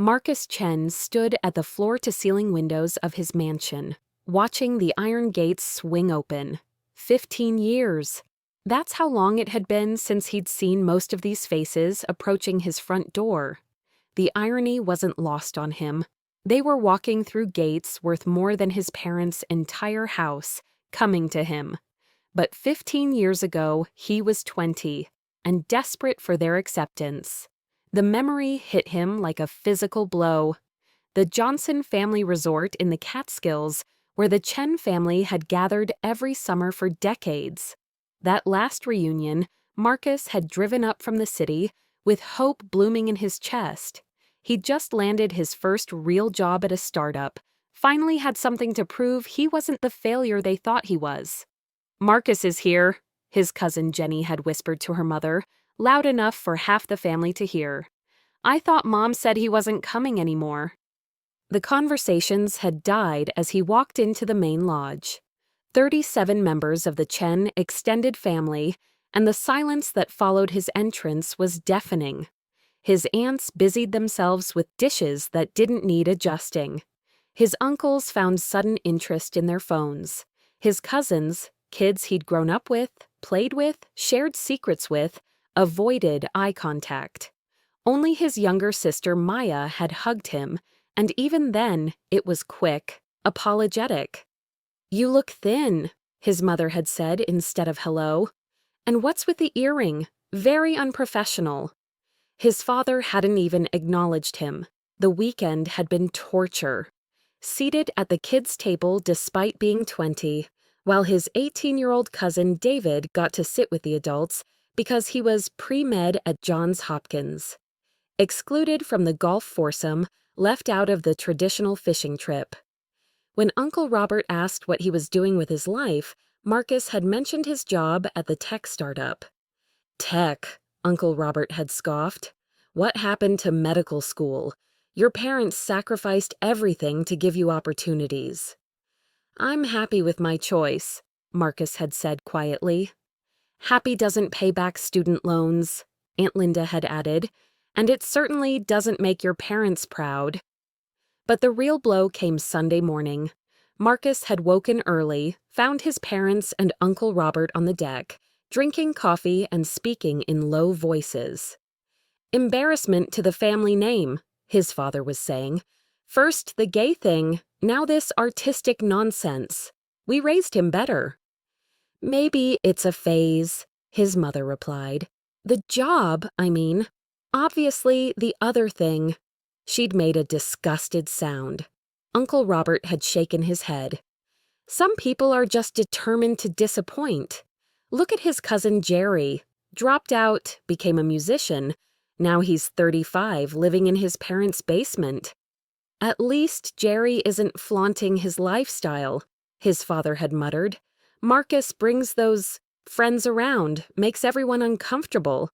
Marcus Chen stood at the floor-to-ceiling windows of his mansion, watching the iron gates swing open. 15 years. That's how long it had been since he'd seen most of these faces approaching his front door. The irony wasn't lost on him. They were walking through gates worth more than his parents' entire house, coming to him. But 15 years ago, he was 20, and desperate for their acceptance. The memory hit him like a physical blow. The Johnson family resort in the Catskills, where the Chen family had gathered every summer for decades. That last reunion, Marcus had driven up from the city with hope blooming in his chest. He'd just landed his first real job at a startup, finally had something to prove he wasn't the failure they thought he was. "Marcus is here," his cousin Jenny had whispered to her mother, loud enough for half the family to hear. "I thought Mom said he wasn't coming anymore." The conversations had died as he walked into the main lodge. 37 members of the Chen extended family, and the silence that followed his entrance was deafening. His aunts busied themselves with dishes that didn't need adjusting. His uncles found sudden interest in their phones. His cousins, kids he'd grown up with, played with, shared secrets with, avoided eye contact. Only his younger sister Maya had hugged him, and even then, it was quick, apologetic. "You look thin," his mother had said instead of hello. "And what's with the earring? Very unprofessional." His father hadn't even acknowledged him. The weekend had been torture. Seated at the kids' table despite being 20, while his 18-year-old cousin David got to sit with the adults because he was pre-med at Johns Hopkins. Excluded from the golf foursome, left out of the traditional fishing trip. When Uncle Robert asked what he was doing with his life, Marcus had mentioned his job at the tech startup. "Tech," Uncle Robert had scoffed. "What happened to medical school? Your parents sacrificed everything to give you opportunities." "I'm happy with my choice," Marcus had said quietly. "Happy doesn't pay back student loans," Aunt Linda had added, "and it certainly doesn't make your parents proud." But the real blow came Sunday morning. Marcus had woken early, found his parents and Uncle Robert on the deck, drinking coffee and speaking in low voices. "Embarrassment to the family name," his father was saying. "First the gay thing, now this artistic nonsense. We raised him better." "Maybe it's a phase," his mother replied. "The job, I mean. Obviously the other thing." She'd made a disgusted sound. Uncle Robert had shaken his head. "Some people are just determined to disappoint. Look at his cousin Jerry. Dropped out, became a musician. Now he's 35, living in his parents' basement." "At least Jerry isn't flaunting his lifestyle," his father had muttered. "Marcus brings those friends around, makes everyone uncomfortable."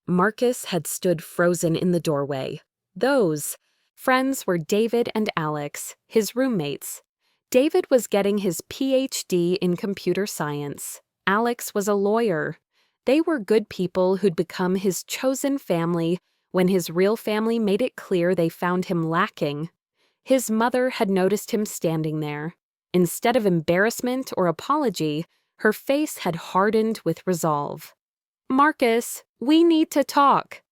Marcus had stood frozen in the doorway. Those friends were David and Alex, his roommates. David was getting his PhD in computer science. Alex was a lawyer. They were good people who'd become his chosen family when his real family made it clear they found him lacking. His mother had noticed him standing there. Instead of embarrassment or apology, her face had hardened with resolve. "Marcus, we need to talk."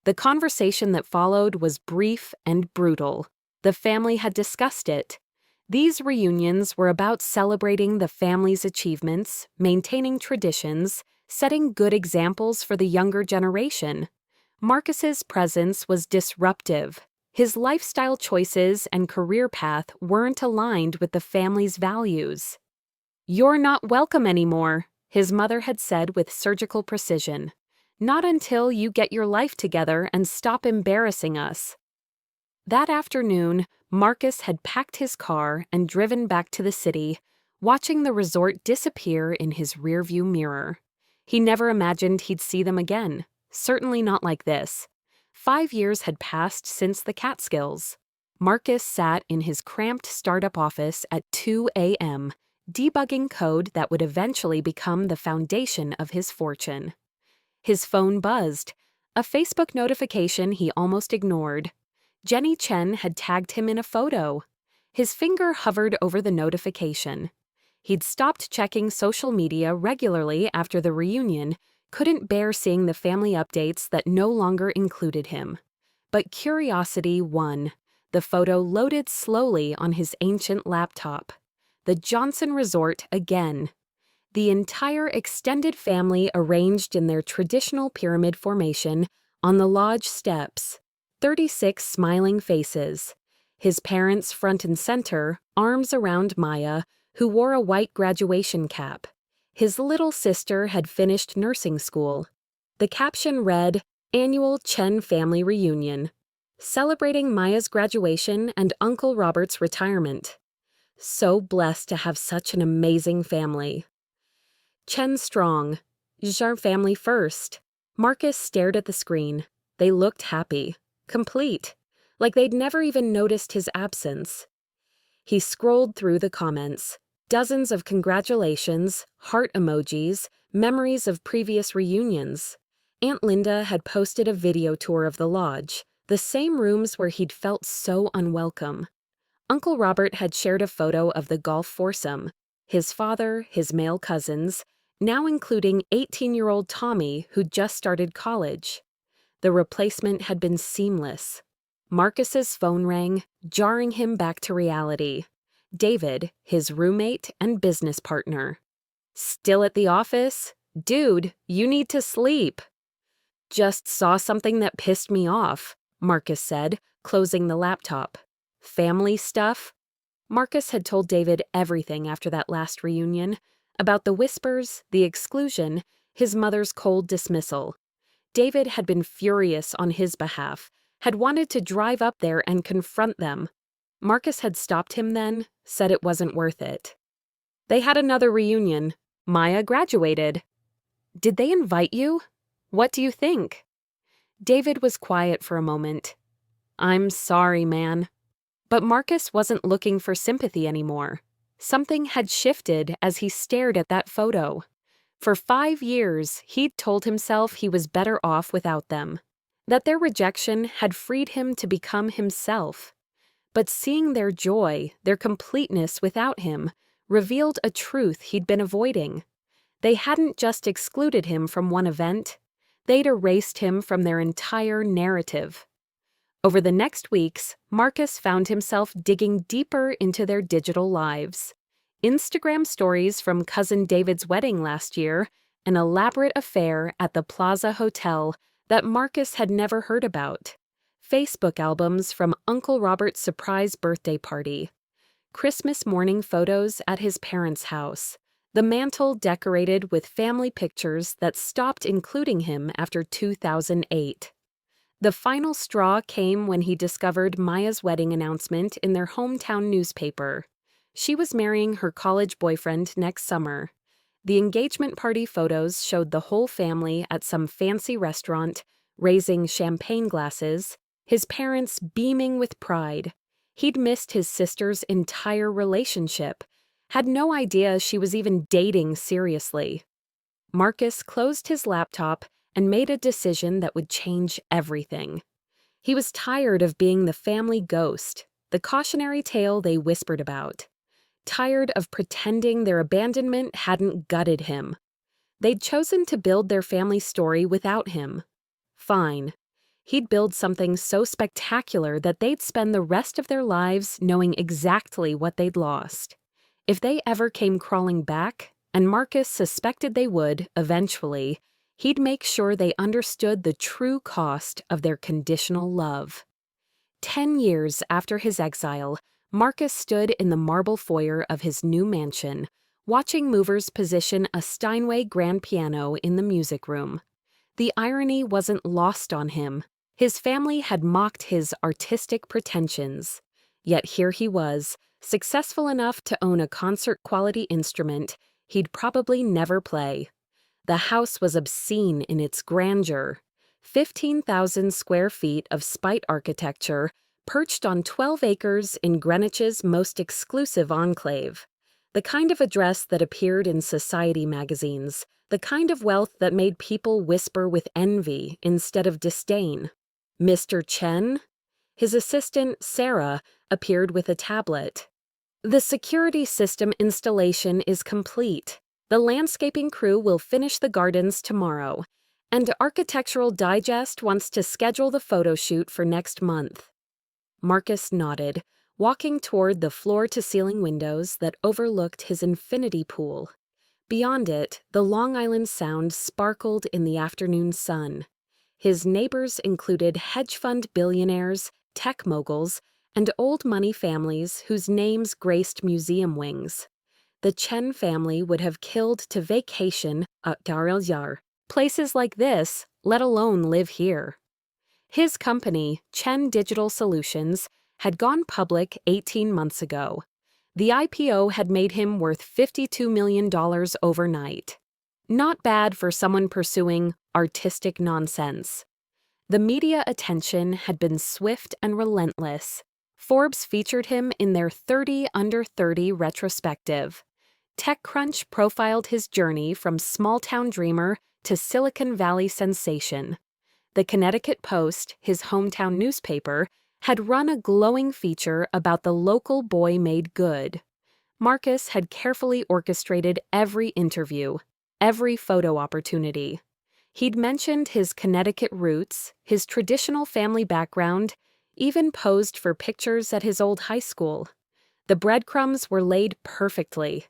The conversation that followed was brief and brutal. The family had discussed it. These reunions were about celebrating the family's achievements, maintaining traditions, setting good examples for the younger generation. Marcus's presence was disruptive. His lifestyle choices and career path weren't aligned with the family's values. "You're not welcome anymore," his mother had said with surgical precision. "Not until you get your life together and stop embarrassing us." That afternoon, Marcus had packed his car and driven back to the city, watching the resort disappear in his rearview mirror. He never imagined he'd see them again, certainly not like this. 5 years had passed since the Catskills. Marcus sat in his cramped startup office at 2 a.m., debugging code that would eventually become the foundation of his fortune. His phone buzzed, a Facebook notification he almost ignored. Jenny Chen had tagged him in a photo. His finger hovered over the notification. He'd stopped checking social media regularly after the reunion, couldn't bear seeing the family updates that no longer included him. But curiosity won. The photo loaded slowly on his ancient laptop. The Johnson Resort again. The entire extended family arranged in their traditional pyramid formation on the lodge steps. 36 smiling faces. His parents front and center, arms around Maya, who wore a white graduation cap. His little sister had finished nursing school. The caption read, "Annual Chen Family Reunion," celebrating Maya's graduation and Uncle Robert's retirement. So blessed to have such an amazing family. Chen strong. Yrs family first. Marcus stared at the screen. They looked happy. Complete. Like they'd never even noticed his absence. He scrolled through the comments. Dozens of congratulations, heart emojis, memories of previous reunions. Aunt Linda had posted a video tour of the lodge, the same rooms where he'd felt so unwelcome. Uncle Robert had shared a photo of the golf foursome, his father, his male cousins, now including 18-year-old Tommy, who'd just started college. The replacement had been seamless. Marcus's phone rang, jarring him back to reality. David, his roommate and business partner. "Still at the office? Dude, you need to sleep." "Just saw something that pissed me off," Marcus said, closing the laptop. "Family stuff?" Marcus had told David everything after that last reunion, about the whispers, the exclusion, his mother's cold dismissal. David had been furious on his behalf, had wanted to drive up there and confront them. Marcus had stopped him then, said it wasn't worth it. "They had another reunion. Maya graduated." "Did they invite you? What do you think?" David was quiet for a moment. "I'm sorry, man." But Marcus wasn't looking for sympathy anymore. Something had shifted as he stared at that photo. For 5 years, he'd told himself he was better off without them, that their rejection had freed him to become himself. But seeing their joy, their completeness without him, revealed a truth he'd been avoiding. They hadn't just excluded him from one event, they'd erased him from their entire narrative. Over the next weeks, Marcus found himself digging deeper into their digital lives. Instagram stories from Cousin David's wedding last year, an elaborate affair at the Plaza Hotel that Marcus had never heard about. Facebook albums from Uncle Robert's surprise birthday party. Christmas morning photos at his parents' house. The mantle decorated with family pictures that stopped including him after 2008. The final straw came when he discovered Maya's wedding announcement in their hometown newspaper. She was marrying her college boyfriend next summer. The engagement party photos showed the whole family at some fancy restaurant, raising champagne glasses, his parents beaming with pride. He'd missed his sister's entire relationship, had no idea she was even dating seriously. Marcus closed his laptop and made a decision that would change everything. He was tired of being the family ghost, the cautionary tale they whispered about. Tired of pretending their abandonment hadn't gutted him. They'd chosen to build their family story without him. Fine. He'd build something so spectacular that they'd spend the rest of their lives knowing exactly what they'd lost. If they ever came crawling back, and Marcus suspected they would eventually, he'd make sure they understood the true cost of their conditional love. 10 years after his exile, Marcus stood in the marble foyer of his new mansion, watching movers position a Steinway grand piano in the music room. The irony wasn't lost on him. His family had mocked his artistic pretensions. Yet here he was, successful enough to own a concert-quality instrument he'd probably never play. The house was obscene in its grandeur. 15,000 square feet of spite architecture perched on 12 acres in Greenwich's most exclusive enclave. The kind of address that appeared in society magazines, the kind of wealth that made people whisper with envy instead of disdain. Mr. Chen? His assistant, Sarah, appeared with a tablet. The security system installation is complete. The landscaping crew will finish the gardens tomorrow, and Architectural Digest wants to schedule the photo shoot for next month. Marcus nodded, walking toward the floor-to-ceiling windows that overlooked his infinity pool. Beyond it, the Long Island Sound sparkled in the afternoon sun. His neighbors included hedge fund billionaires, tech moguls, and old money families whose names graced museum wings. The Chen family would have killed to vacation at Betrayal. Places like this, let alone live here. His company, Chen Digital Solutions, had gone public 18 months ago. The IPO had made him worth $52 million overnight. Not bad for someone pursuing artistic nonsense. The media attention had been swift and relentless. Forbes featured him in their 30 Under 30 retrospective. TechCrunch profiled his journey from small-town dreamer to Silicon Valley sensation. The Connecticut Post, his hometown newspaper, had run a glowing feature about the local boy made good. Marcus had carefully orchestrated every interview, every photo opportunity. He'd mentioned his Connecticut roots, his traditional family background, even posed for pictures at his old high school. The breadcrumbs were laid perfectly.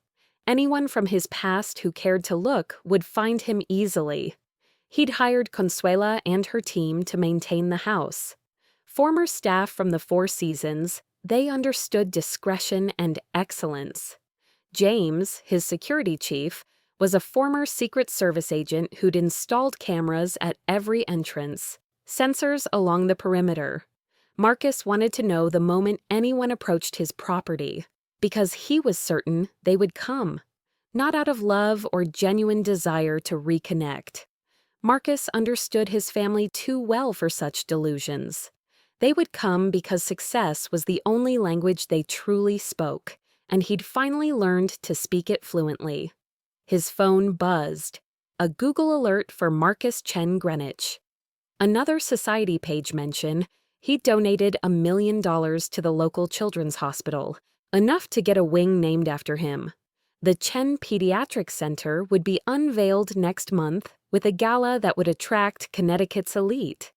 Anyone from his past who cared to look would find him easily. He'd hired Consuela and her team to maintain the house. Former staff from the Four Seasons, they understood discretion and excellence. James, his security chief, was a former Secret Service agent who'd installed cameras at every entrance, sensors along the perimeter. Marcus wanted to know the moment anyone approached his property, because he was certain they would come, not out of love or genuine desire to reconnect. Marcus understood his family too well for such delusions. They would come because success was the only language they truly spoke, and he'd finally learned to speak it fluently. His phone buzzed. A Google alert for Marcus Chen Greenwich. Another society page mentioned he'd donated $1 million to the local children's hospital, enough to get a wing named after him. The Chen Pediatric Center would be unveiled next month with a gala that would attract Connecticut's elite.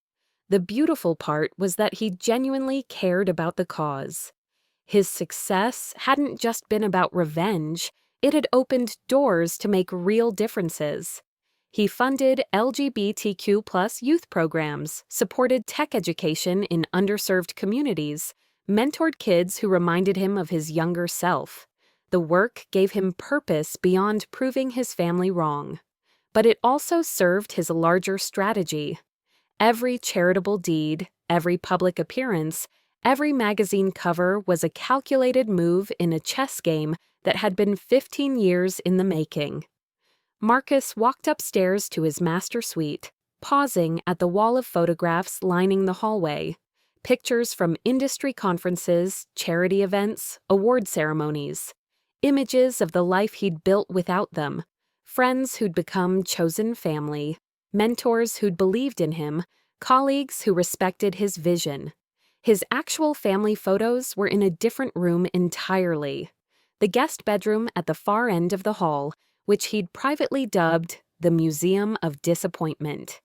The beautiful part was that he genuinely cared about the cause. His success hadn't just been about revenge, it had opened doors to make real differences. He funded LGBTQ+ youth programs, supported tech education in underserved communities, mentored kids who reminded him of his younger self. The work gave him purpose beyond proving his family wrong. But it also served his larger strategy. Every charitable deed, every public appearance, every magazine cover was a calculated move in a chess game that had been 15 years in the making. Marcus walked upstairs to his master suite, pausing at the wall of photographs lining the hallway. Pictures from industry conferences, charity events, award ceremonies. Images of the life he'd built without them. Friends who'd become chosen family. Mentors who'd believed in him, colleagues who respected his vision. His actual family photos were in a different room entirely. The guest bedroom at the far end of the hall, which he'd privately dubbed the Museum of Disappointment.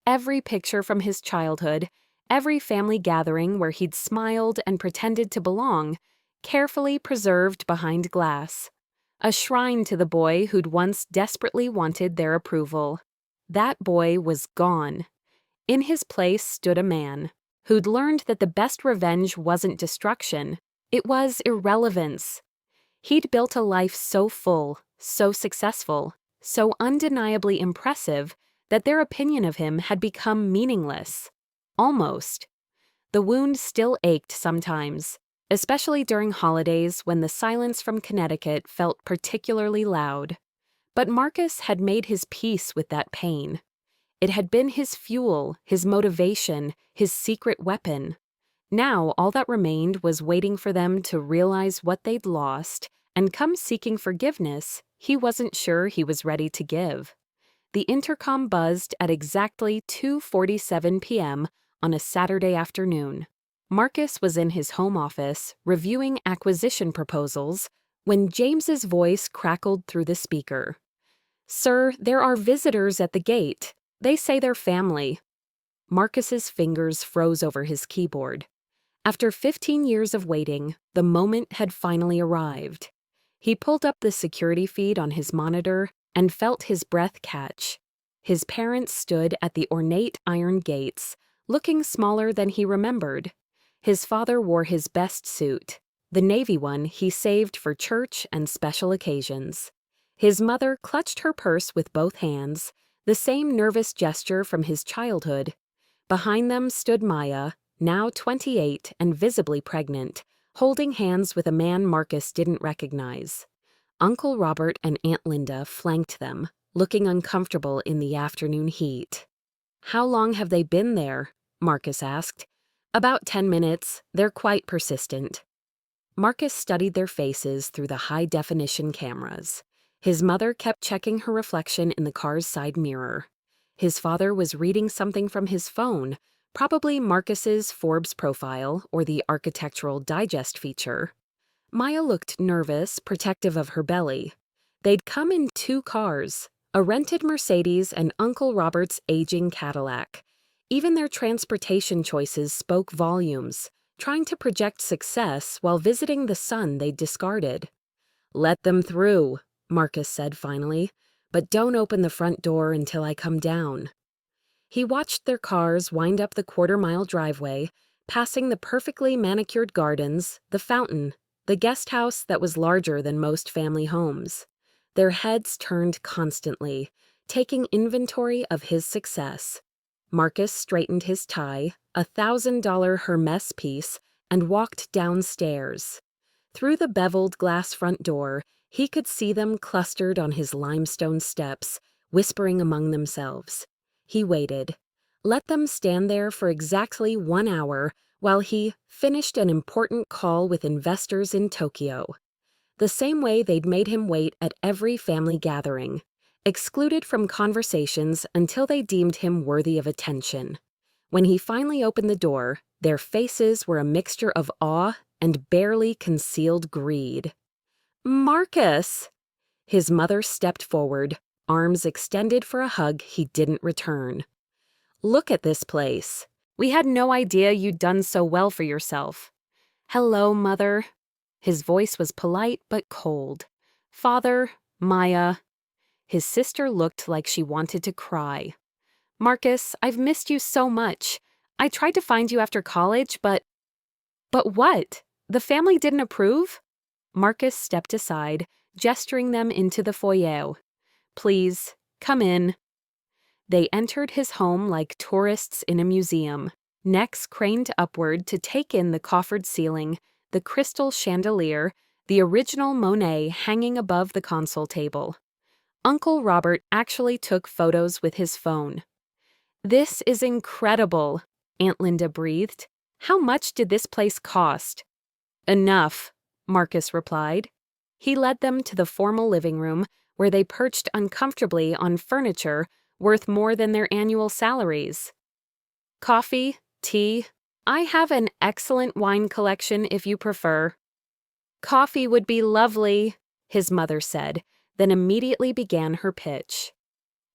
Every picture from his childhood, every family gathering where he'd smiled and pretended to belong, carefully preserved behind glass. A shrine to the boy who'd once desperately wanted their approval. That boy was gone. In his place stood a man who'd learned that the best revenge wasn't destruction, it was irrelevance. He'd built a life so full, so successful, so undeniably impressive that their opinion of him had become meaningless. Almost. The wound still ached sometimes, especially during holidays when the silence from Connecticut felt particularly loud. But Marcus had made his peace with that pain. It had been his fuel, his motivation, his secret weapon. Now all that remained was waiting for them to realize what they'd lost and come seeking forgiveness he wasn't sure he was ready to give. The intercom buzzed at exactly 2:47 p.m. on a Saturday afternoon. Marcus was in his home office reviewing acquisition proposals when James's voice crackled through the speaker. "Sir, there are visitors at the gate. They say they're family." Marcus's fingers froze over his keyboard. After 15 years of waiting, the moment had finally arrived. He pulled up the security feed on his monitor and felt his breath catch. His parents stood at the ornate iron gates, looking smaller than he remembered. His father wore his best suit, the navy one he saved for church and special occasions. His mother clutched her purse with both hands, the same nervous gesture from his childhood. Behind them stood Maya, now 28 and visibly pregnant, holding hands with a man Marcus didn't recognize. Uncle Robert and Aunt Linda flanked them, looking uncomfortable in the afternoon heat. "How long have they been there?" Marcus asked. "About 10 minutes. They're quite persistent." Marcus studied their faces through the high-definition cameras. His mother kept checking her reflection in the car's side mirror. His father was reading something from his phone, probably Marcus's Forbes profile or the Architectural Digest feature. Maya looked nervous, protective of her belly. They'd come in 2 cars, a rented Mercedes and Uncle Robert's aging Cadillac. Even their transportation choices spoke volumes, trying to project success while visiting the son they'd discarded. "Let them through," Marcus said finally, "but don't open the front door until I come down." He watched their cars wind up the quarter-mile driveway, passing the perfectly manicured gardens, the fountain, the guest house that was larger than most family homes. Their heads turned constantly, taking inventory of his success. Marcus straightened his tie, a $1,000 Hermes piece, and walked downstairs. Through the beveled glass front door, he could see them clustered on his limestone steps, whispering among themselves. He waited. Let them stand there for exactly 1 hour while he finished an important call with investors in Tokyo. The same way they'd made him wait at every family gathering, excluded from conversations until they deemed him worthy of attention. When he finally opened the door, their faces were a mixture of awe and barely concealed greed. "Marcus!" His mother stepped forward, arms extended for a hug he didn't return. "Look at this place. We had no idea you'd done so well for yourself." "Hello, Mother." His voice was polite but cold. "Father, Maya." His sister looked like she wanted to cry. "Marcus, I've missed you so much. I tried to find you after college, but..." "But what? The family didn't approve?" Marcus stepped aside, gesturing them into the foyer. "Please, come in." They entered his home like tourists in a museum, necks craned upward to take in the coffered ceiling, the crystal chandelier, the original Monet hanging above the console table. Uncle Robert actually took photos with his phone. "This is incredible," Aunt Linda breathed. "How much did this place cost?" "Enough," Marcus replied. He led them to the formal living room, where they perched uncomfortably on furniture worth more than their annual salaries. "Coffee? Tea? I have an excellent wine collection if you prefer." "Coffee would be lovely," his mother said, then immediately began her pitch.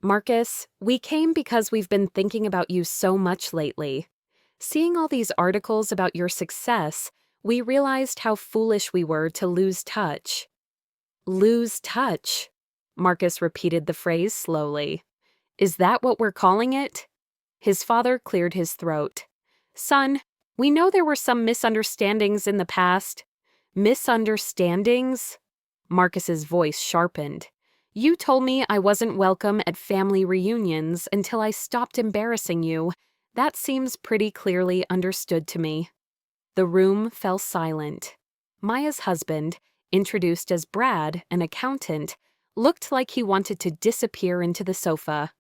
"Marcus, we came because we've been thinking about you so much lately. Seeing all these articles about your success, we realized how foolish we were to lose touch." "Lose touch?" Marcus repeated the phrase slowly. "Is that what we're calling it?" His father cleared his throat. "Son, we know there were some misunderstandings in the past." "Misunderstandings?" Marcus's voice sharpened. "You told me I wasn't welcome at family reunions until I stopped embarrassing you. That seems pretty clearly understood to me." The room fell silent. Maya's husband, introduced as Brad, an accountant, looked like he wanted to disappear into the sofa.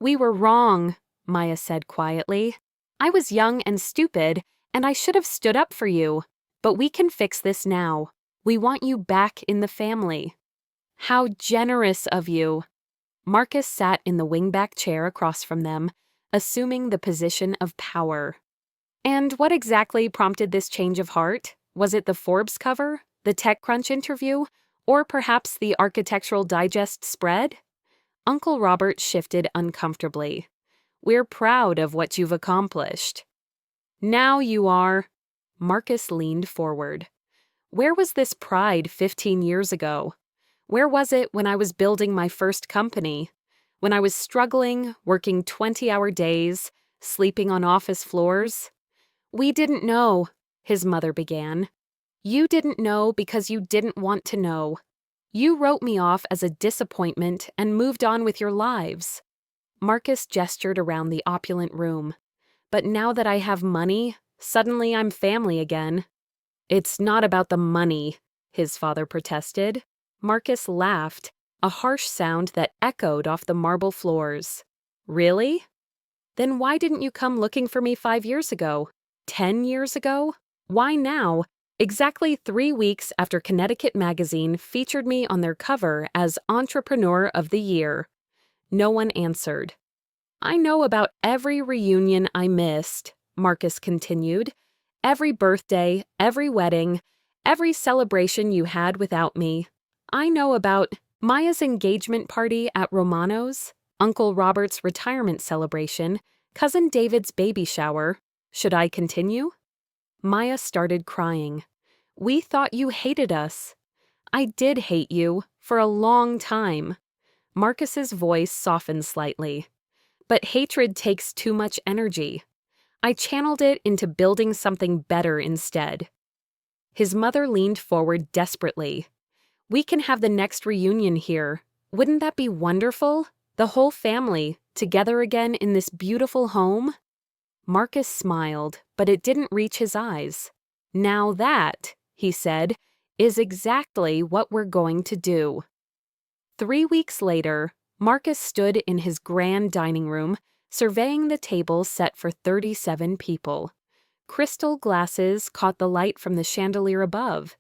"We were wrong," Maya said quietly. "I was young and stupid, and I should have stood up for you. But we can fix this now. We want you back in the family." "How generous of you." Marcus sat in the wingback chair across from them, assuming the position of power. And what exactly prompted this change of heart? Was it the Forbes cover, the TechCrunch interview, or perhaps the Architectural Digest spread? Uncle Robert shifted uncomfortably. We're proud of what you've accomplished. Now you are. Marcus leaned forward. Where was this pride 15 years ago? Where was it when I was building my first company? When I was struggling, working 20-hour days, sleeping on office floors? We didn't know, his mother began. You didn't know because you didn't want to know. You wrote me off as a disappointment and moved on with your lives. Marcus gestured around the opulent room. But now that I have money, suddenly I'm family again. It's not about the money, his father protested. Marcus laughed, a harsh sound that echoed off the marble floors. Really? Then why didn't you come looking for me 5 years ago? 10 years ago? Why now? Exactly 3 weeks after Connecticut Magazine featured me on their cover as Entrepreneur of the Year. No one answered. I know about every reunion I missed, Marcus continued. Every birthday, every wedding, every celebration you had without me. I know about Maya's engagement party at Romano's, Uncle Robert's retirement celebration, Cousin David's baby shower. Should I continue? Maya started crying. We thought you hated us. I did hate you, for a long time. Marcus's voice softened slightly. But hatred takes too much energy. I channeled it into building something better instead. His mother leaned forward desperately. We can have the next reunion here. Wouldn't that be wonderful? The whole family, together again in this beautiful home? Marcus smiled, but it didn't reach his eyes. Now that, he said, is exactly what we're going to do. 3 weeks later, Marcus stood in his grand dining room, surveying the table set for 37 people. Crystal glasses caught the light from the chandelier above.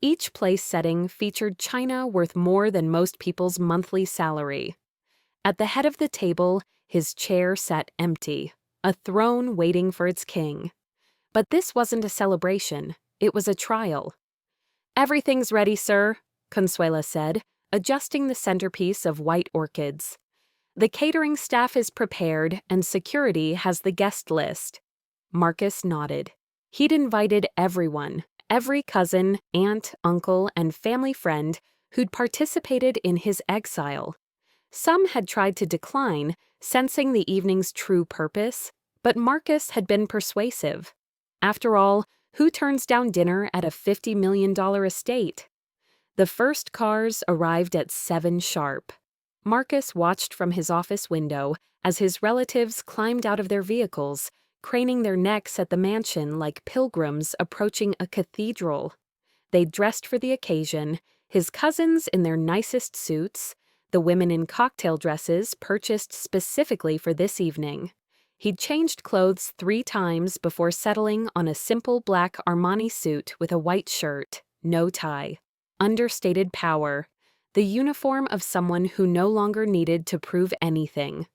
Each place setting featured china worth more than most people's monthly salary. At the head of the table, his chair sat empty, a throne waiting for its king. But this wasn't a celebration, it was a trial. Everything's ready, sir, Consuela said, adjusting the centerpiece of white orchids. The catering staff is prepared and security has the guest list. Marcus nodded. He'd invited everyone, every cousin, aunt, uncle, and family friend who'd participated in his exile. Some had tried to decline, sensing the evening's true purpose, but Marcus had been persuasive. After all, who turns down dinner at a $50 million estate? The first cars arrived at 7 sharp. Marcus watched from his office window as his relatives climbed out of their vehicles, craning their necks at the mansion like pilgrims approaching a cathedral. They dressed for the occasion, his cousins in their nicest suits, the women in cocktail dresses purchased specifically for this evening. He'd changed clothes 3 times before settling on a simple black Armani suit with a white shirt, no tie. Understated power, the uniform of someone who no longer needed to prove anything.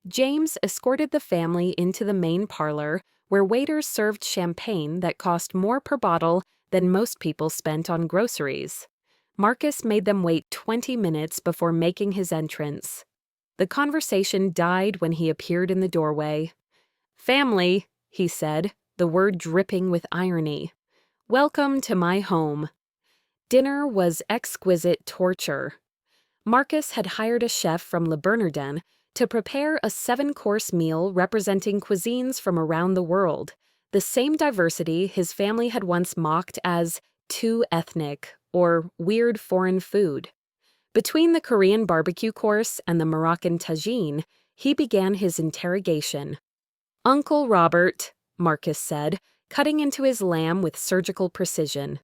James escorted the family into the main parlor, where waiters served champagne that cost more per bottle than most people spent on groceries. Marcus made them wait 20 minutes before making his entrance. The conversation died when he appeared in the doorway. Family, he said, the word dripping with irony. Welcome to my home. Dinner was exquisite torture. Marcus had hired a chef from Le Bernardin to prepare a 7-course meal representing cuisines from around the world, the same diversity his family had once mocked as too ethnic or weird foreign food. Between the Korean barbecue course and the Moroccan tagine, he began his interrogation. Uncle Robert, Marcus said, cutting into his lamb with surgical precision.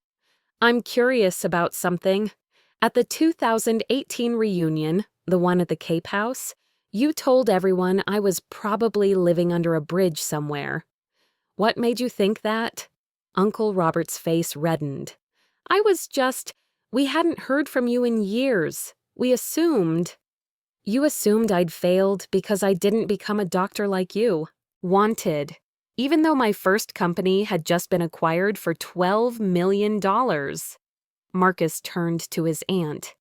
I'm curious about something. At the 2018 reunion, the one at the Cape House, you told everyone I was probably living under a bridge somewhere. What made you think that? Uncle Robert's face reddened. We hadn't heard from you in years. We assumed. You assumed I'd failed because I didn't become a doctor like you. Wanted. even though my first company had just been acquired for $12 million. Marcus turned to his aunt.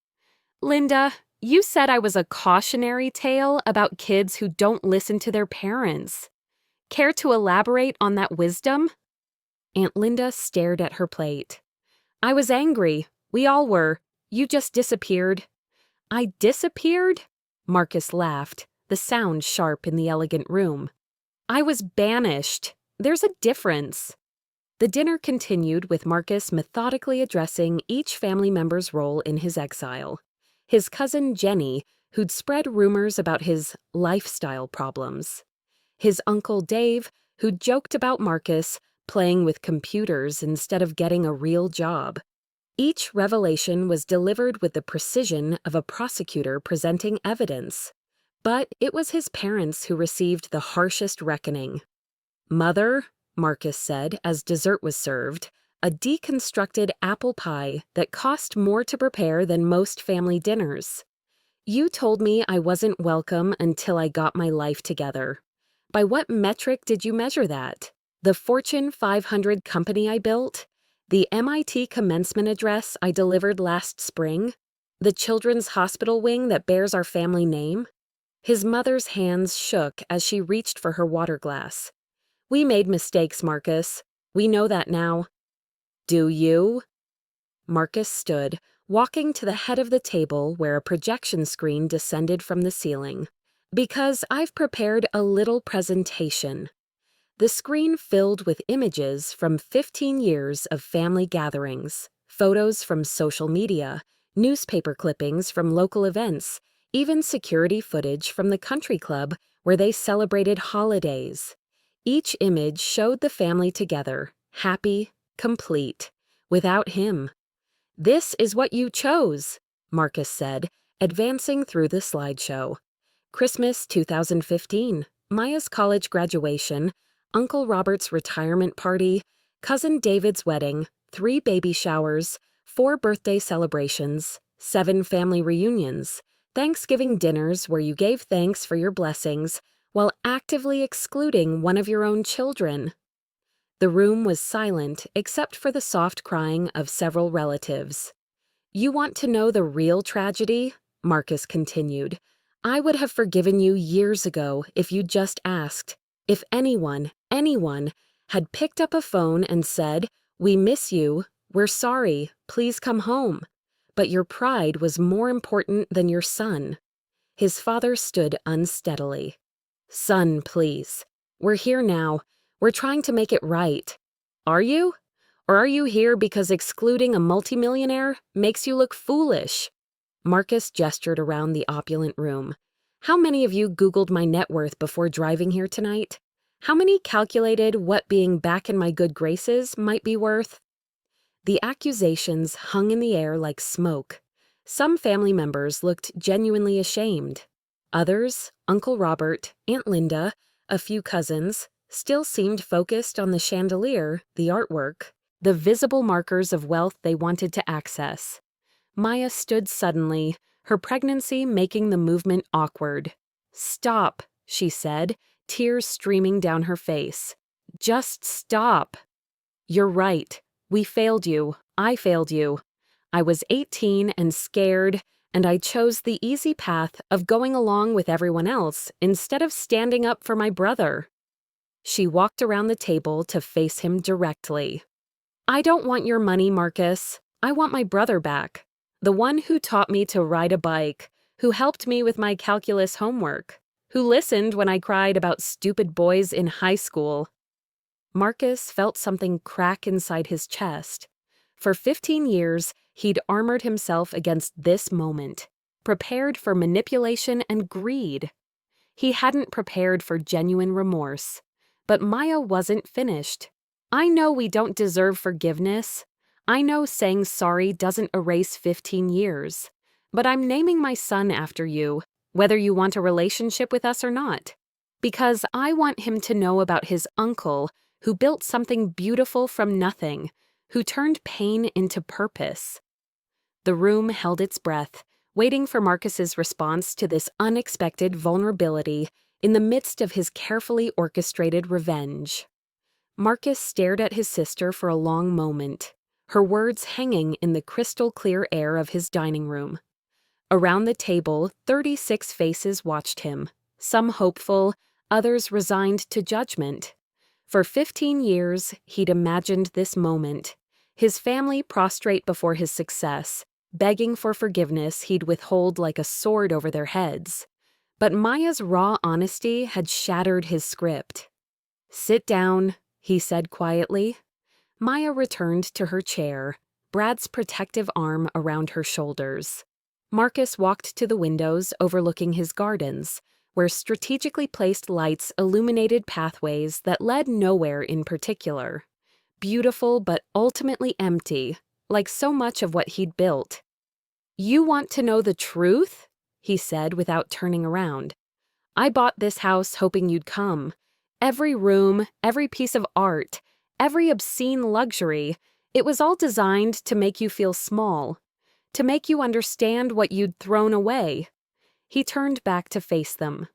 Linda, you said I was a cautionary tale about kids who don't listen to their parents. Care to elaborate on that wisdom? Aunt Linda stared at her plate. I was angry. We all were. You just disappeared. I disappeared? Marcus laughed, the sound sharp in the elegant room. I was banished. There's a difference. The dinner continued with Marcus methodically addressing each family member's role in his exile. His cousin Jenny, who'd spread rumors about his lifestyle problems. His uncle Dave, who joked about Marcus playing with computers instead of getting a real job. Each revelation was delivered with the precision of a prosecutor presenting evidence. But it was his parents who received the harshest reckoning. Mother, Marcus said as dessert was served, a deconstructed apple pie that cost more to prepare than most family dinners. You told me I wasn't welcome until I got my life together. By what metric did you measure that? The Fortune 500 company I built? The MIT commencement address I delivered last spring? The children's hospital wing that bears our family name? His mother's hands shook as she reached for her water glass. We made mistakes, Marcus. We know that now. Do you? Marcus stood, walking to the head of the table where a projection screen descended from the ceiling. Because I've prepared a little presentation. The screen filled with images from 15 years of family gatherings, photos from social media, newspaper clippings from local events, even security footage from the country club where they celebrated holidays. Each image showed the family together, happy, complete, without him. This is what you chose, Marcus said, advancing through the slideshow. Christmas 2015, Maya's college graduation, Uncle Robert's retirement party, Cousin David's wedding, 3 baby showers, 4 birthday celebrations, 7 family reunions, Thanksgiving dinners where you gave thanks for your blessings while actively excluding one of your own children. The room was silent except for the soft crying of several relatives. You want to know the real tragedy? Marcus continued. I would have forgiven you years ago if you'd just asked. If anyone had picked up a phone and said, "We miss you, we're sorry, please come home." But your pride was more important than your son. His father stood unsteadily. Son, please. We're here now. We're trying to make it right. Are you? Or are you here because excluding a multimillionaire makes you look foolish? Marcus gestured around the opulent room. How many of you Googled my net worth before driving here tonight? How many calculated what being back in my good graces might be worth? The accusations hung in the air like smoke. Some family members looked genuinely ashamed. Others, Uncle Robert, Aunt Linda, a few cousins, still seemed focused on the chandelier, the artwork, the visible markers of wealth they wanted to access. Maya stood suddenly, her pregnancy making the movement awkward. Stop, she said, tears streaming down her face. Just stop. You're right. We failed you. I failed you. I was 18 and scared, and I chose the easy path of going along with everyone else instead of standing up for my brother. She walked around the table to face him directly. I don't want your money, Marcus. I want my brother back. The one who taught me to ride a bike, who helped me with my calculus homework, who listened when I cried about stupid boys in high school. Marcus felt something crack inside his chest. For 15 years, he'd armored himself against this moment, prepared for manipulation and greed. He hadn't prepared for genuine remorse. But Maya wasn't finished. I know we don't deserve forgiveness. I know saying sorry doesn't erase 15 years. But I'm naming my son after you, whether you want a relationship with us or not. Because I want him to know about his uncle who built something beautiful from nothing, who turned pain into purpose. The room held its breath, waiting for Marcus's response to this unexpected vulnerability in the midst of his carefully orchestrated revenge. Marcus stared at his sister for a long moment, her words hanging in the crystal-clear air of his dining room. Around the table, 36 faces watched him, some hopeful, others resigned to judgment. For 15 years, he'd imagined this moment, his family prostrate before his success, begging for forgiveness he'd withhold like a sword over their heads. But Maya's raw honesty had shattered his script. "Sit down," he said quietly. Maya returned to her chair, Brad's protective arm around her shoulders. Marcus walked to the windows overlooking his gardens, where strategically placed lights illuminated pathways that led nowhere in particular. Beautiful but ultimately empty, like so much of what he'd built. "You want to know the truth?" he said without turning around. "I bought this house hoping you'd come. Every room, every piece of art, every obscene luxury, it was all designed to make you feel small, to make you understand what you'd thrown away." He turned back to face them.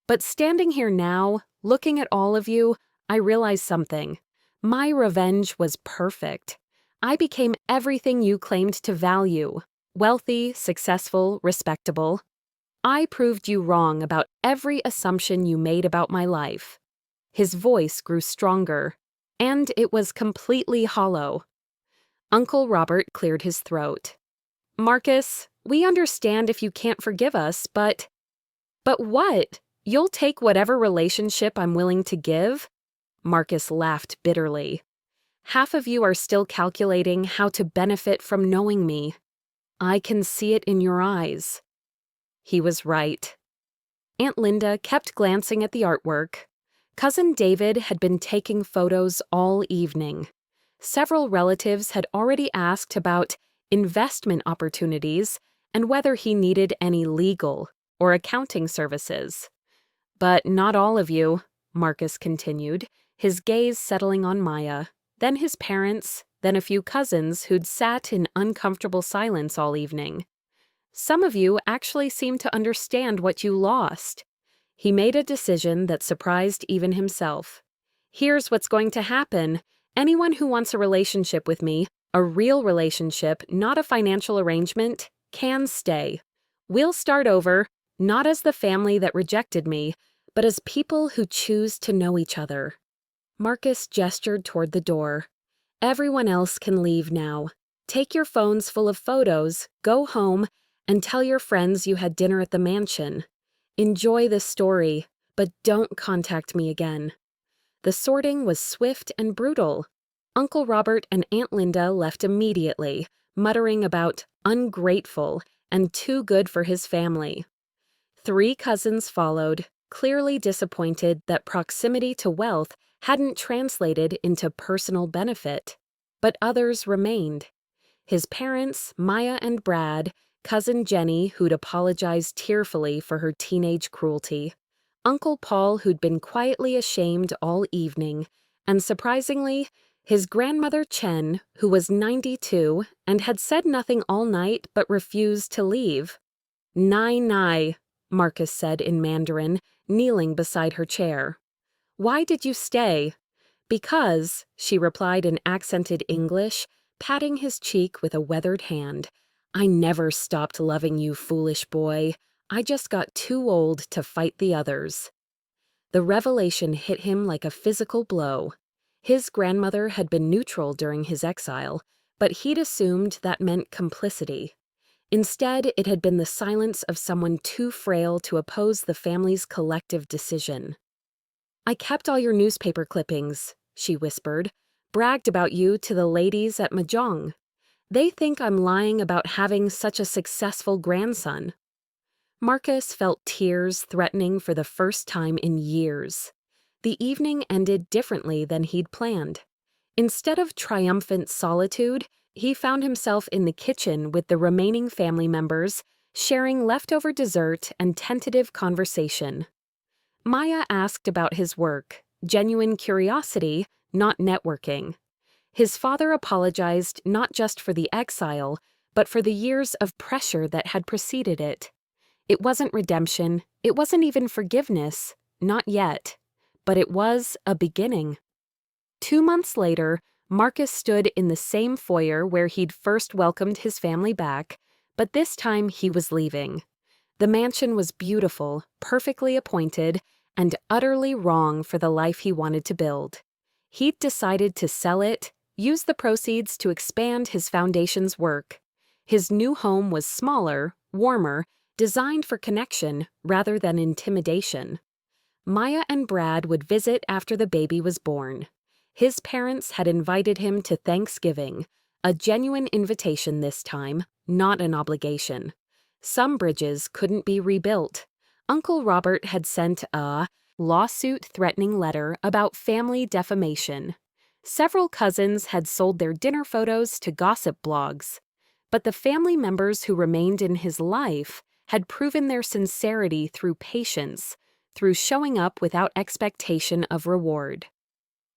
"But standing here now, looking at all of you, I realize something. My revenge was perfect. I became everything you claimed to value. Wealthy, successful, respectable. I proved you wrong about every assumption you made about my life." His voice grew stronger, and it was completely hollow. Uncle Robert cleared his throat. "Marcus, we understand if you can't forgive us, but..." "But what? You'll take whatever relationship I'm willing to give?" Marcus laughed bitterly. "Half of you are still calculating how to benefit from knowing me. I can see it in your eyes." He was right. Aunt Linda kept glancing at the artwork. Cousin David had been taking photos all evening. Several relatives had already asked about investment opportunities and whether he needed any legal or accounting services. "But not all of you," Marcus continued, his gaze settling on Maya, then his parents, then a few cousins who'd sat in uncomfortable silence all evening. "Some of you actually seem to understand what you lost." He made a decision that surprised even himself. "Here's what's going to happen. Anyone who wants a relationship with me, a real relationship, not a financial arrangement, can stay. We'll start over, not as the family that rejected me, but as people who choose to know each other." Marcus gestured toward the door. "Everyone else can leave now. Take your phones full of photos, go home, and tell your friends you had dinner at the mansion. Enjoy the story, but don't contact me again." The sorting was swift and brutal. Uncle Robert and Aunt Linda left immediately, muttering about ungrateful and too good for his family. 3 cousins followed, clearly disappointed that proximity to wealth hadn't translated into personal benefit. But others remained. His parents, Maya and Brad, cousin Jenny, who'd apologized tearfully for her teenage cruelty, Uncle Paul, who'd been quietly ashamed all evening, and surprisingly, his grandmother Chen, who was 92 and had said nothing all night but refused to leave. "Nai nai," Marcus said in Mandarin, kneeling beside her chair. "Why did you stay?" "Because," she replied in accented English, patting his cheek with a weathered hand, "I never stopped loving you, foolish boy. I just got too old to fight the others." The revelation hit him like a physical blow. His grandmother had been neutral during his exile, but he'd assumed that meant complicity. Instead, it had been the silence of someone too frail to oppose the family's collective decision. "I kept all your newspaper clippings," she whispered, "bragged about you to the ladies at Mahjong. They think I'm lying about having such a successful grandson." Marcus felt tears threatening for the first time in years. The evening ended differently than he'd planned. Instead of triumphant solitude, he found himself in the kitchen with the remaining family members, sharing leftover dessert and tentative conversation. Maya asked about his work, genuine curiosity, not networking. His father apologized not just for the exile, but for the years of pressure that had preceded it. It wasn't redemption, it wasn't even forgiveness, not yet, but it was a beginning. 2 months later, Marcus stood in the same foyer where he'd first welcomed his family back, but this time he was leaving. The mansion was beautiful, perfectly appointed, and utterly wrong for the life he wanted to build. He'd decided to sell it, use the proceeds to expand his foundation's work. His new home was smaller, warmer, designed for connection rather than intimidation. Maya and Brad would visit after the baby was born. His parents had invited him to Thanksgiving, a genuine invitation this time, not an obligation. Some bridges couldn't be rebuilt. Uncle Robert had sent a lawsuit-threatening letter about family defamation. Several cousins had sold their dinner photos to gossip blogs. But the family members who remained in his life had proven their sincerity through patience, through showing up without expectation of reward.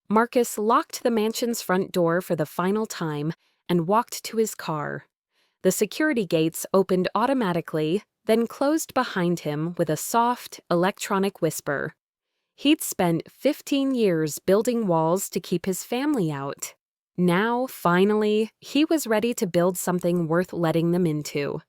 Marcus locked the mansion's front door for the final time and walked to his car. The security gates opened automatically, then closed behind him with a soft, electronic whisper. He'd spent 15 years building walls to keep his family out. Now, finally, he was ready to build something worth letting them into.